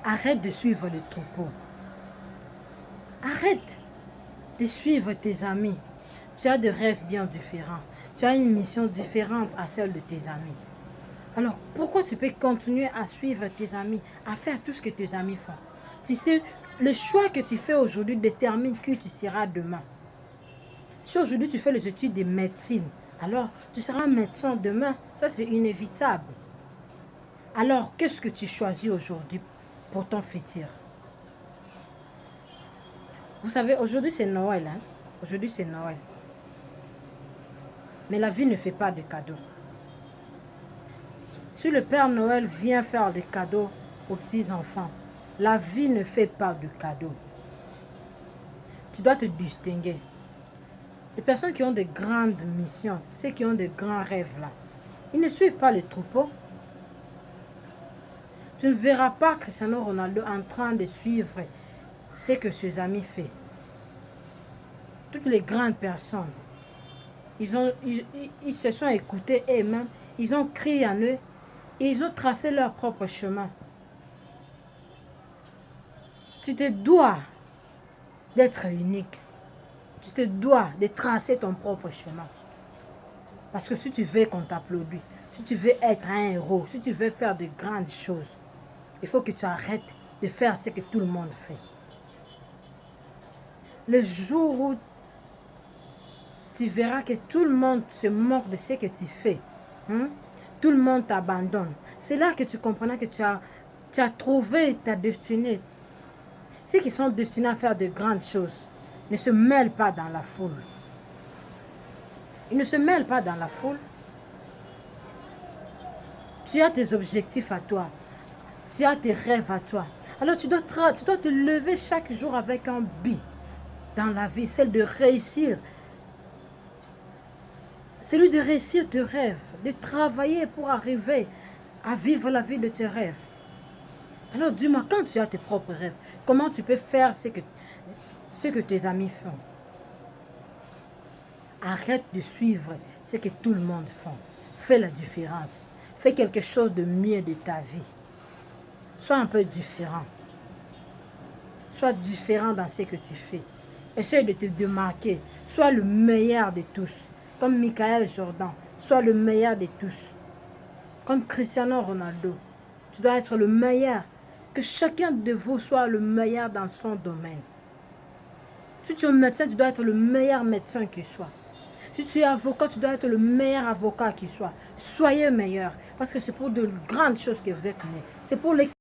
Arrête de suivre le troupeau. Arrête de suivre tes amis. Tu as des rêves bien différents. Tu as une mission différente à celle de tes amis. Alors, pourquoi tu peux continuer à suivre tes amis, à faire tout ce que tes amis font? Tu sais, le choix que tu fais aujourd'hui détermine qui tu seras demain. Si aujourd'hui tu fais les études de médecine, alors tu seras médecin demain. Ça, c'est inévitable. Alors, qu'est-ce que tu choisis aujourd'hui pour ton futur? Vous savez, aujourd'hui c'est Noël. Hein? Aujourd'hui c'est Noël. Mais la vie ne fait pas de cadeaux. Si le Père Noël vient faire des cadeaux aux petits-enfants, la vie ne fait pas de cadeaux. Tu dois te distinguer. Les personnes qui ont de grandes missions, ceux qui ont de grands rêves là, ils ne suivent pas les troupeaux. Tu ne verras pas Cristiano Ronaldo en train de suivre ce que ses amis font. Toutes les grandes personnes, ils se sont écoutés eux-mêmes, ils ont crié en eux, et ils ont tracé leur propre chemin. Tu te dois d'être unique. Tu te dois de tracer ton propre chemin. Parce que si tu veux qu'on t'applaudisse, si tu veux être un héros, si tu veux faire de grandes choses, il faut que tu arrêtes de faire ce que tout le monde fait. Le jour où tu verras que tout le monde se moque de ce que tu fais, tout le monde t'abandonne, c'est là que tu comprendras que tu as trouvé ta destinée. Ceux qui sont destinés à faire de grandes choses ne se mêlent pas dans la foule. Ils ne se mêlent pas dans la foule. Tu as tes objectifs à toi. Tu as tes rêves à toi. Alors tu dois te lever chaque jour avec un but dans la vie, celle de réussir. Celui de réussir tes rêves, de travailler pour arriver à vivre la vie de tes rêves. Alors dis-moi, quand tu as tes propres rêves, comment tu peux faire ce que tes amis font? Arrête de suivre ce que tout le monde fait. Fais la différence. Fais quelque chose de mieux de ta vie. Sois un peu différent. Sois différent dans ce que tu fais. Essaye de te démarquer. Sois le meilleur de tous. Comme Michael Jordan. Sois le meilleur de tous. Comme Cristiano Ronaldo. Tu dois être le meilleur. Que chacun de vous soit le meilleur dans son domaine. Si tu es médecin, tu dois être le meilleur médecin qui soit. Si tu es avocat, tu dois être le meilleur avocat qui soit. Soyez meilleur. Parce que c'est pour de grandes choses que vous êtes nés. C'est pour l'excellence.